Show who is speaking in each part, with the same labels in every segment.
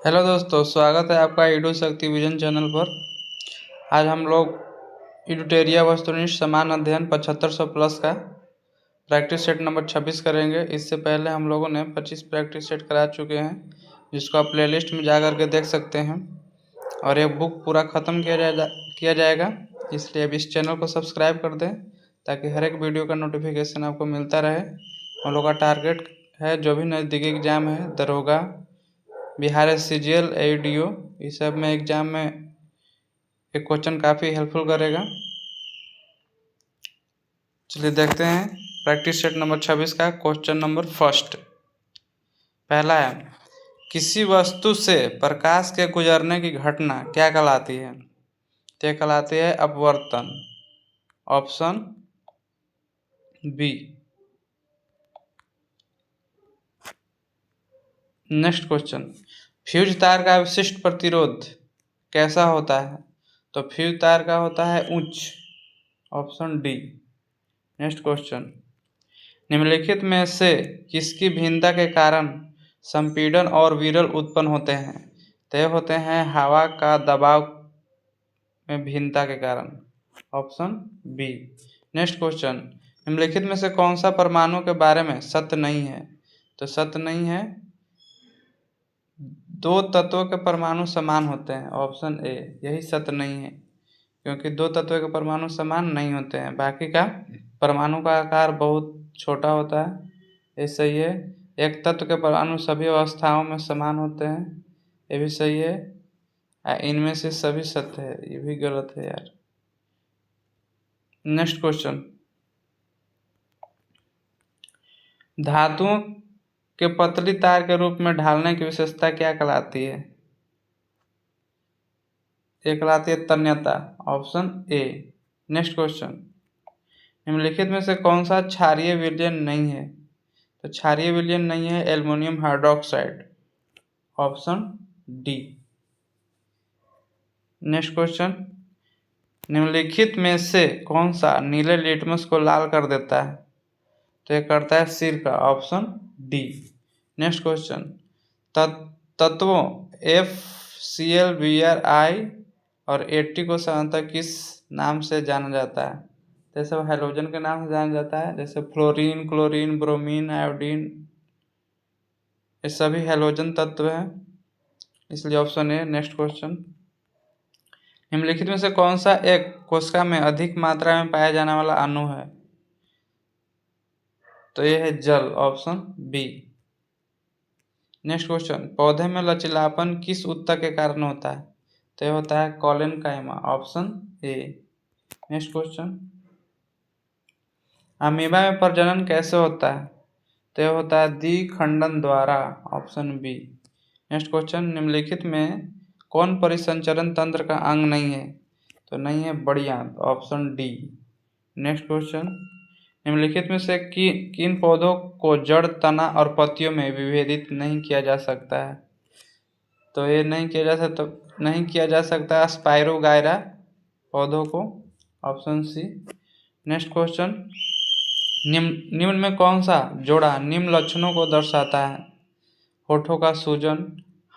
Speaker 1: Hello दोस्तों, स्वागत है आपका ईडू शक्ति विजन चैनल पर। आज हम लोग इडुटेरिया वस्तुनिष्ठ समान अध्ययन 7500 प्लस का प्रैक्टिस सेट नंबर 26 करेंगे। इससे पहले हम लोगों ने 25 प्रैक्टिस सेट करा चुके हैं, जिसको आप प्लेलिस्ट में जा कर के देख सकते हैं। और ये बुक पूरा ख़त्म किया जाएगा, इसलिए अब इस चैनल को सब्सक्राइब कर दें ताकि हर एक वीडियो का नोटिफिकेशन आपको मिलता रहे। हम लोग का टारगेट है जो भी नज़दीकी एग्ज़ाम है, दरोगा, बिहार CGL, AUDO, इस सब में एग्जाम में एक क्वेश्चन काफ़ी हेल्पफुल करेगा। चलिए देखते हैं प्रैक्टिस सेट नंबर 26 का क्वेश्चन नंबर फर्स्ट। पहला है, किसी वस्तु से प्रकाश के गुजरने की घटना क्या कहलाती है? तो कहलाती है अपवर्तन, option B. Next question, fuse तार का विशिष्ट प्रतिरोध कैसा होता है? तो फ्यूज तार का होता है उच्च, ऑप्शन डी। नेक्स्ट क्वेश्चन, निम्नलिखित में से किसकी भिन्नता के कारण संपीड़न और विरल उत्पन्न होते हैं? तय होते हैं हवा का दबाव में भिन्नता के कारण, ऑप्शन बी। नेक्स्ट क्वेश्चन, निम्नलिखित में से कौन सा परमाणु के बारे में सत्य नहीं है? तो सत्य नहीं है, दो तत्वों के परमाणु समान होते हैं, ऑप्शन ए। यही सत्य नहीं है, क्योंकि दो तत्वों के परमाणु समान नहीं होते हैं। बाकी का परमाणु का आकार बहुत छोटा होता है, ये सही है। एक तत्व के परमाणु सभी अवस्थाओं में समान होते हैं, ये भी सही है। इनमें से सभी सत्य है, ये भी गलत है यार। नेक्स्ट क्वेश्चन, धातुओं के पतली तार के रूप में ढालने की विशेषता क्या कहलाती है? ये कहलाती है तन्यता, ऑप्शन ए। नेक्स्ट क्वेश्चन, निम्नलिखित में से कौन सा क्षारीय विलयन नहीं है? तो क्षारीय विलयन नहीं है aluminium hydroxide, option D. Next question, निम्नलिखित में से कौन सा नीले लिटमस को लाल कर देता है? तो ये करता है सिर का, ऑप्शन डी। नेक्स्ट क्वेश्चन, तत्वों FCl, Br, I और At को साधारणतः किस नाम से जाना जाता है? जैसे हैलोजन के नाम से जाना जाता है, जैसे फ्लोरीन, क्लोरीन, ब्रोमीन, आयोडीन, ये सभी हैलोजन तत्व हैं, इसलिए ऑप्शन ए। नेक्स्ट क्वेश्चन, निम्नलिखित में से कौन सा एक कोशिका में अधिक मात्रा में पाया जाने वाला अणु है? तो यह है जल, ऑप्शन बी। नेक्स्ट क्वेश्चन, पौधे में लचीलापन किस ऊतक के कारण होता है? तो यह होता है collenchyma, option A. Next question, amoeba में प्रजनन कैसे होता है? तो यह होता है द्विखंडन द्वारा, ऑप्शन बी। नेक्स्ट क्वेश्चन, निम्नलिखित में कौन परिसंचरण तंत्र का अंग नहीं है? तो नहीं है बड़ी आंत, ऑप्शन डी। नेक्स्ट क्वेश्चन, निम्नलिखित में से किन पौधों को जड़, तना और पत्तियों में विभेदित नहीं किया जा सकता है? तो ये नहीं किया जा सकता स्पाइरोगायरा पौधों को, ऑप्शन सी। नेक्स्ट क्वेश्चन, निम्न में कौन सा जोड़ा निम्न लक्षणों को दर्शाता है? होठों का सूजन,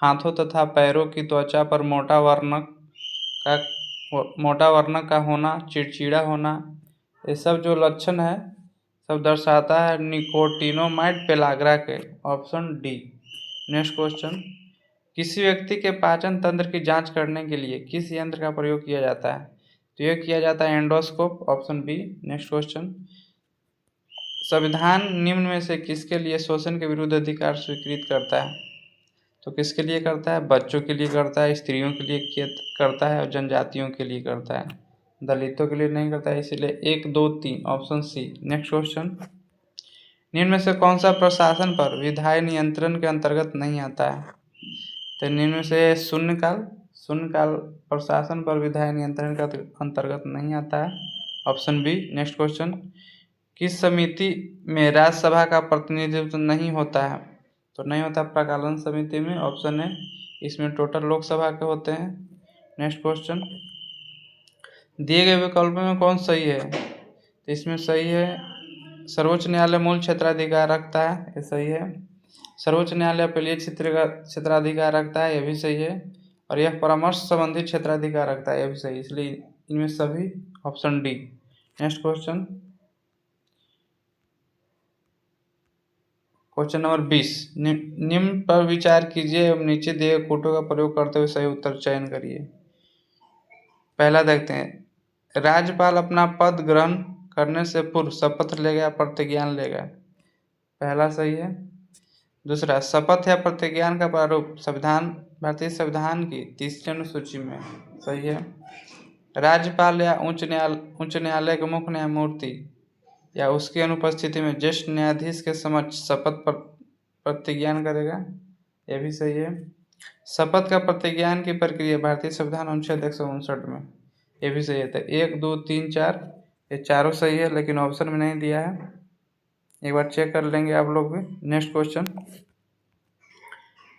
Speaker 1: हाथों तथा पैरों की त्वचा पर मोटा वर्णक का होना, चिड़चिड़ा होना, ये सब जो लक्षण है सब दर्शाता है निकोटिनोमाइड पेलाग्रा के, ऑप्शन डी। नेक्स्ट क्वेश्चन, किसी व्यक्ति के पाचन तंत्र की जांच करने के लिए किस यंत्र का प्रयोग किया जाता है? तो यह किया जाता है endoscope, option B. Next question, संविधान निम्न में से किसके लिए शोषण के विरुद्ध अधिकार स्वीकृत करता है? तो किसके लिए करता है? बच्चों के लिए करता है, स्त्रियों के लिए करता है और जनजातियों के लिए करता है, दलितों के लिए नहीं करता है, इसीलिए 1, 2, 3, ऑप्शन सी। नेक्स्ट क्वेश्चन, निम्न में से कौन सा प्रशासन पर विधायी नियंत्रण के अंतर्गत नहीं आता है? तो निम्न में से शून्यकाल प्रशासन पर विधायी नियंत्रण का अंतर्गत नहीं आता है, ऑप्शन बी। नेक्स्ट क्वेश्चन, किस समिति में राज्यसभा का प्रतिनिधित्व नहीं होता है? तो नहीं होता प्रकालन समिति में, ऑप्शन है। इसमें टोटल लोकसभा के होते हैं। नेक्स्ट क्वेश्चन, दिए गए विकल्पों में कौन सही है? तो इसमें सही है सर्वोच्च न्यायालय मूल क्षेत्राधिकार रखता है, ये सही है। सर्वोच्च न्यायालय अपीलीय क्षेत्राधिकार रखता है, यह भी सही है। और यह परामर्श संबंधी क्षेत्राधिकार रखता है, यह भी सही, इसलिए इनमें सभी option D. Next question, question number 20, निम्न पर विचार कीजिए एवं नीचे दिए कोटों का प्रयोग करते हुए सही उत्तर चयन करिए। पहला देखते हैं, राज्यपाल अपना पद ग्रहण करने से पूर्व शपथ लेगा या प्रतिज्ञान लेगा। पहला सही है। दूसरा, शपथ या प्रतिज्ञान का प्रारूप संविधान, भारतीय संविधान की 3री अनुसूची में, सही है। राज्यपाल या उच्च न्यायालय के मुख्य न्यायमूर्ति या उसकी अनुपस्थिति में ज्येष्ठ न्यायाधीश के समक्ष शपथ पर प्रतिज्ञान करेगा, यह भी सही है। शपथ का प्रतिज्ञान की प्रक्रिया भारतीय संविधान अनुच्छेद 159 में, ये भी सही है। तो 1, 2, 3, 4 ये चारों सही है, लेकिन ऑप्शन में नहीं दिया है, एक बार चेक कर लेंगे आप लोग भी। नेक्स्ट क्वेश्चन,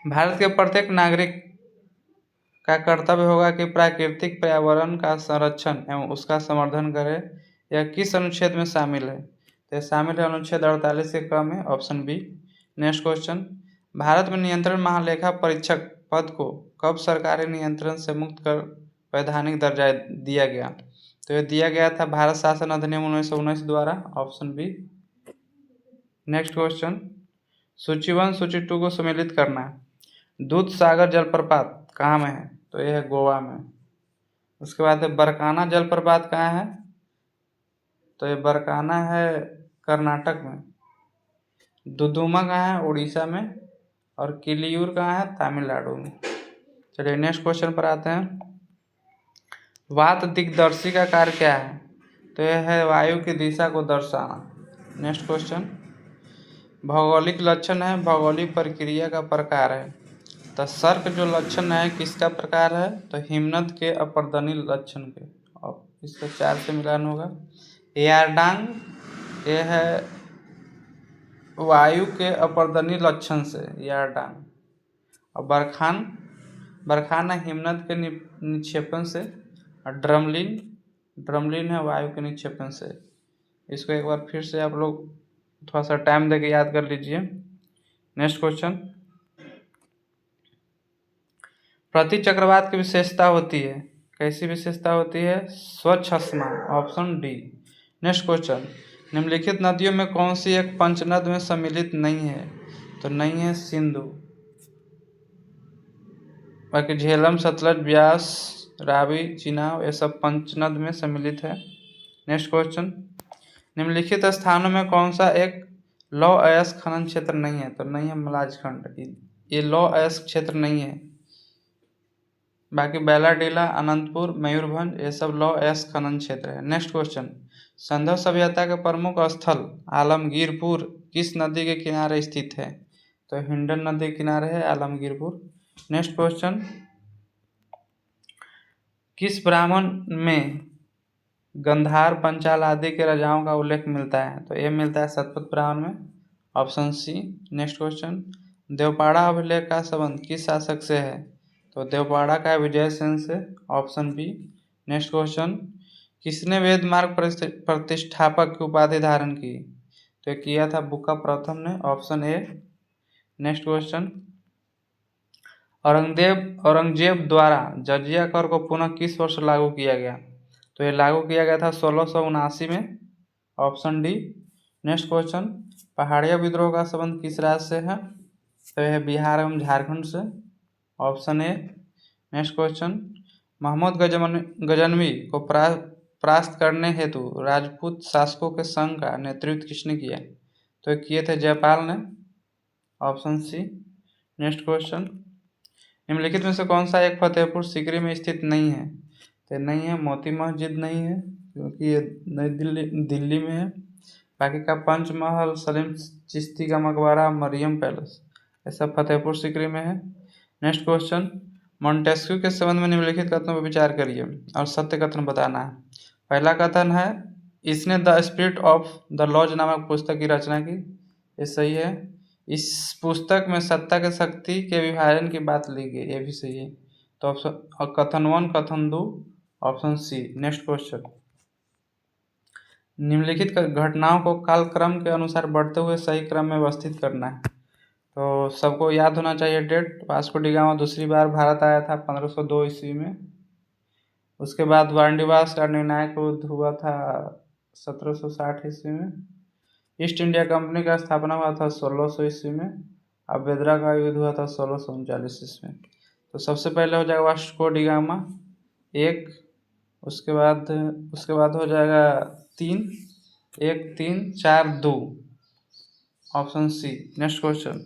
Speaker 1: भारत के प्रत्येक नागरिक का कर्तव्य होगा कि प्राकृतिक पर्यावरण का संरक्षण एवं उसका संवर्धन करे, यह किस अनुच्छेद में शामिल है। तो शामिल है अनुच्छेद 48 के क्रम में, option B. Next question, Bharat में नियंत्रण महालेखा परीक्षक पद को कब सरकारी नियंत्रण से मुक्त कर वैधानिक दर्जा दिया गया। तो यह दिया गया था भारत शासन अधिनियम 1919 द्वारा, ऑप्शन बी। नेक्स्ट क्वेश्चन, सूची 1 सूची 2 को सम्मिलित करना है। दूध सागर जलप्रपात कहाँ में है, तो यह है गोवा में। उसके बाद बरकाना जलप्रपात कहाँ है, तो ये बरकाना है कर्नाटक में। दुदुमा कहाँ है, उड़ीसा में। और किलियूर कहाँ है, तमिलनाडु में। चलिए नेक्स्ट क्वेश्चन पर आते हैं। वात दिग्दर्शी का कार्य क्या है, तो यह है वायु की दिशा को दर्शाना। नेक्स्ट क्वेश्चन, भौगोलिक लक्षण है, भौगोलिक प्रक्रिया का प्रकार है। तो सर्क जो लक्षण है किसका प्रकार है, तो हिमनद के अपर्दनी लक्षण के, और इसका 4 से मिलान होगा। यारडांग ये है वायु के अपर्दनी लक्षण से, यारडांग। और बरखाना हिमनद के निक्षेपण से। और ड्रमलिन है वायु के निक्षेपण से। इसको एक बार फिर से आप लोग थोड़ा सा टाइम देके याद कर लीजिए। नेक्स्ट क्वेश्चन, प्रति चक्रवात की विशेषता होती है, कैसी विशेषता होती है, स्वच्छ आसमान, ऑप्शन डी। नेक्स्ट क्वेश्चन, निम्नलिखित नदियों में कौन सी एक पंचनद में सम्मिलित नहीं है, तो नहीं है सिंधु। बाकी झेलम, सतलज, ब्यास, रावी, चिनाब ये सब पंचनद में सम्मिलित है। नेक्स्ट क्वेश्चन, निम्नलिखित स्थानों में कौन सा एक लौह अयस्क खनन क्षेत्र नहीं है, तो नहीं है मलाजखंड, ये लौह अयस्क क्षेत्र नहीं है। बाकी बैलाडीला, अनंतपुर, मयूरभंज ये सब लौह अयस्क खनन क्षेत्र है। नेक्स्ट क्वेश्चन, संधव सभ्यता के प्रमुख स्थल आलमगीरपुर किस नदी के किनारे स्थित है, तो हिंडन नदी के किनारे है आलमगीरपुर। नेक्स्ट क्वेश्चन, किस ब्राह्मण में गंधार, पंचाल आदि के राजाओं का उल्लेख मिलता है, तो ये मिलता है शतपथ ब्राह्मण में, option C. Next question, Deopara अभिलेख का संबंध किस शासक से है, तो देवपाड़ा का विजयसेन से, ऑप्शन बी। नेक्स्ट क्वेश्चन, किसने वेद मार्ग प्रतिष्ठापक की उपाधि धारण की, तो ये किया था बुक्का प्रथम ने, option A. Next question, Aurangzeb द्वारा जजिया कर को पुनः किस वर्ष लागू किया गया, तो ये लागू किया गया था 1679 में, ऑप्शन डी। नेक्स्ट क्वेश्चन, पहाड़िया विद्रोह का संबंध किस राज्य से है, तो यह बिहार एवं झारखंड से, option A. Next question, Mahmud Ghaznavi को परास्त करने हेतु राजपूत शासकों के संघ का नेतृत्व किसने किया, तो ये किए थे जयपाल ने, ऑप्शन सी। नेक्स्ट क्वेश्चन, निम्नलिखित में से कौन सा एक फतेहपुर सीकरी में स्थित नहीं है, तो नहीं है मोती मस्जिद, नहीं है क्योंकि ये नई दिल्ली में है। बाकी का पंचमहल, सलीम चिश्ती का मकबरा, मरियम पैलेस ये सब फतेहपुर सीकरी में है। नेक्स्ट क्वेश्चन, मॉन्टेस्क्यू के संबंध में निम्नलिखित कथनों पर विचार करिए और सत्य कथन बताना है। पहला कथन है, इसने the spirit of the laws नामक पुस्तक की रचना की, ये सही है। इस पुस्तक में सत्ता के शक्ति के विभाजन की बात ली गई, ये भी सही है। तो ऑप्शन कथन 1, कथन 2, ऑप्शन सी। नेक्स्ट क्वेश्चन, निम्नलिखित घटनाओं को कालक्रम के अनुसार बढ़ते हुए सही क्रम में व्यवस्थित करना है। तो सबको याद होना चाहिए डेट। वास्को डी गामा दूसरी बार भारत आया था 1502 ईस्वी में। उसके बाद वांडीवास का निर्णायक युद्ध हुआ था 1760 ईस्वी में। ईस्ट इंडिया कंपनी का स्थापना हुआ था 1600 ईस्वी में। अब बेदरा का युद्ध हुआ था 1639 ईस्वी में। तो सबसे पहले हो जाएगा वास्को डी गामा 1, उसके बाद हो जाएगा 3, 1 3 4 2, ऑप्शन सी। नेक्स्ट क्वेश्चन,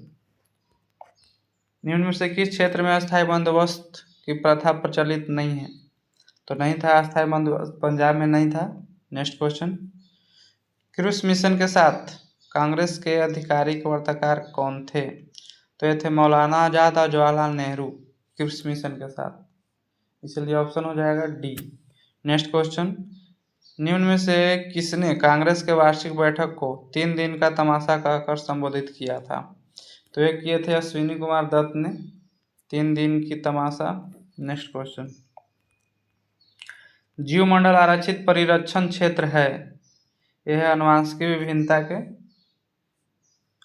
Speaker 1: निम्न में से किस क्षेत्र में अस्थायी बंदोबस्त की प्रथा प्रचलित नहीं है? तो नहीं था अस्थायी बंदोबस्त, पंजाब में नहीं था। नेक्स्ट क्वेश्चन, क्रूस मिशन के साथ कांग्रेस के आधिकारिक वार्ताकार कौन थे? तो ये थे मौलाना आजाद और जवाहरलाल नेहरू क्रूस मिशन के साथ, इसलिए ऑप्शन हो जाएगा डी। नेक्स्ट क्वेश्चन, निम्न में से किसने कांग्रेस के वार्षिक बैठक को 3 दिन का तमाशा कहकर संबोधित किया था? तो ये किए थे अश्विनी कुमार दत्त ने, 3 दिन की तमाशा। नेक्स्ट क्वेश्चन, जीवमंडल आरक्षित परिरक्षण क्षेत्र है, यह है आनुवंशिक विभिन्नता के,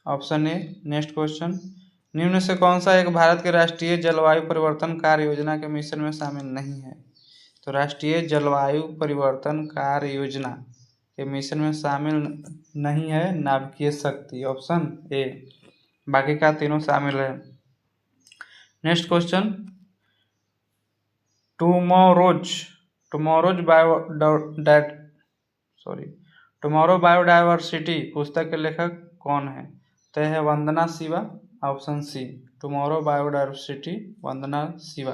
Speaker 1: ऑप्शन ए। नेक्स्ट क्वेश्चन, निम्न से कौन सा एक भारत के राष्ट्रीय जलवायु परिवर्तन कार्य योजना के मिशन में शामिल नहीं है? तो राष्ट्रीय जलवायु परिवर्तन कार्य योजना के मिशन में शामिल नहीं है नाभिकीय शक्ति, ऑप्शन ए। बाकी का तीनों शामिल है। नेक्स्ट क्वेश्चन, टुमारो बायोडायवर्सिटी पुस्तक के लेखक कौन है? तो यह है Vandana Shiva, option C. Tomorrow biodiversity, Vandana Shiva.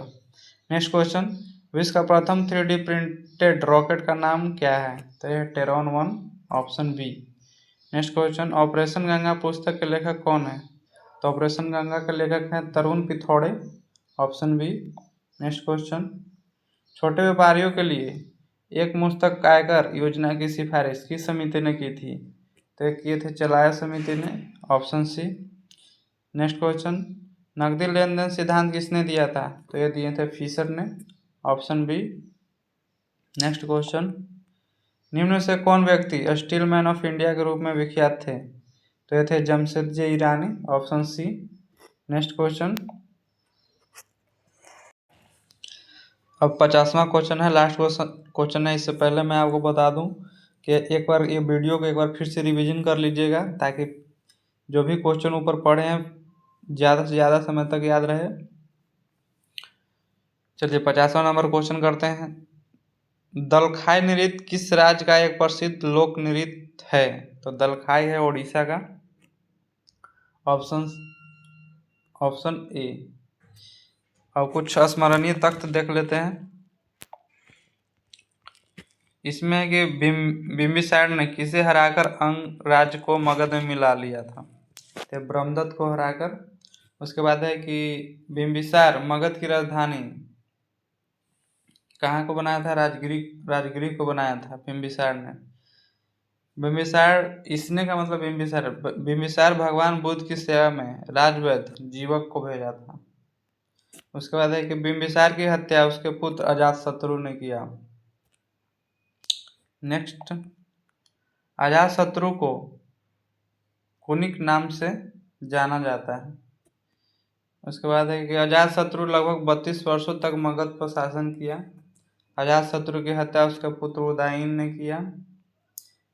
Speaker 1: Next question, विश्व का प्रथम 3D प्रिंटेड रॉकेट का नाम क्या है? तो यह टेरॉन 1, option B. Next question, operation Ganga पुस्तक के लेखक कौन है? तो ऑपरेशन गंगा के लेखक हैं Tarun Pithode, option B. Next question, छोटे व्यापारियों के लिए एक मुश्तक आयकर योजना की सिफारिश किस समिति ने की थी? तो ये किए थे चलाया समिति ने, ऑप्शन सी। नेक्स्ट क्वेश्चन, नकदी लेन देन सिद्धांत किसने दिया था? तो ये दिए थे फिशर ने, ऑप्शन बी। नेक्स्ट क्वेश्चन, निम्न में से कौन व्यक्ति स्टील मैन ऑफ इंडिया के रूप में विख्यात थे? तो ये थे जमशेदजी ईरानी, ऑप्शन सी। नेक्स्ट क्वेश्चन, अब 50वां क्वेश्चन है, लास्ट क्वेश्चन है। इससे पहले मैं आपको बता दूं कि एक बार ये वीडियो को एक बार फिर से रिवीजन कर लीजिएगा, ताकि जो भी क्वेश्चन ऊपर पढ़े हैं ज़्यादा से ज़्यादा समय तक याद रहे। चलिए 50वां नंबर क्वेश्चन करते हैं। दलखाई नृत्य किस राज्य का एक प्रसिद्ध लोक नृत्य है? तो दलखाई है ओडिशा का, ऑप्शन ए। और कुछ स्मरणीय तथ्य देख लेते हैं इसमें कि बिंबिसार ने किसे हराकर अंग राज्य को मगध में मिला लिया था? तो ब्रह्मदत्त को हराकर। उसके बाद है कि बिंबिसार मगध की राजधानी कहाँ को बनाया था? राजगिरी को बनाया था बिंबिसार ने। बिंबिसार, इसने का मतलब बिंबिसार भगवान बुद्ध की सेवा में राजवैद्य जीवक को भेजा था। उसके बाद है कि बिंबिसार की हत्या उसके पुत्र अजातशत्रु ने किया। नेक्स्ट, अजातशत्रु को कुनिक नाम से जाना जाता है। उसके बाद है कि अजातशत्रु लगभग 32 वर्षों तक मगध पर शासन किया। अजातशत्रु की हत्या उसके पुत्र उदयन ने किया।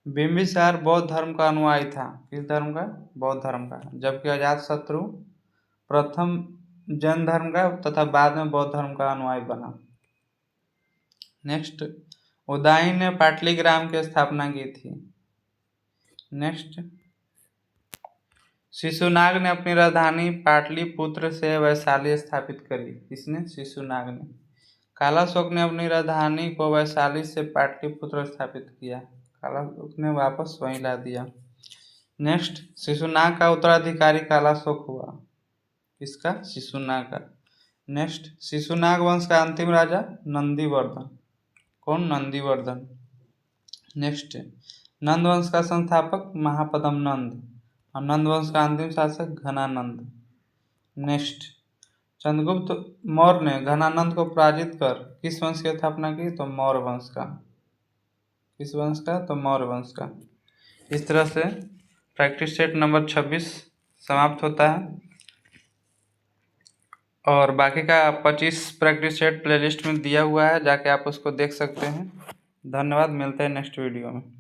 Speaker 1: बिंबिसार बौद्ध धर्म का अनुयायी था। किस धर्म का? बौद्ध धर्म का। जबकि अजातशत्रु प्रथम जैन धर्म का तथा बाद में बौद्ध धर्म का अनुयायी बना। नेक्स्ट, उदयन ने पाटलिग्राम की स्थापना की थी। नेक्स्ट, शिशुनाग ने अपनी राजधानी पाटलिपुत्र से वैशाली स्थापित करी। किसने? शिशुनाग ने। कालाशोक ने अपनी राजधानी को वैशाली से पाटलिपुत्र स्थापित किया। कालाशोक ने वापस वहीं ला दिया। नेक्स्ट, शिशुनाग का उत्तराधिकारी कालाशोक हुआ। किसका? शिशुनाग का। नेक्स्ट, शिशुनाग वंश का अंतिम राजा नंदीवर्धन। कौन? नंदीवर्धन। नेक्स्ट, नंद वंश का संस्थापक महापद्म नंद और नंद वंश का अंतिम शासक घनानंद। नेक्स्ट, चंद्रगुप्त मौर्य ने घनानंद को पराजित कर किस वंश की स्थापना की? तो मौर्य वंश का। किस वंश का? तो मौर्य वंश का। इस तरह से प्रैक्टिस सेट नंबर 26 समाप्त होता है। और बाकी का 25 प्रैक्टिस सेट प्लेलिस्ट में दिया हुआ है, जाके आप उसको देख सकते हैं। धन्यवाद, मिलते हैं नेक्स्ट वीडियो में।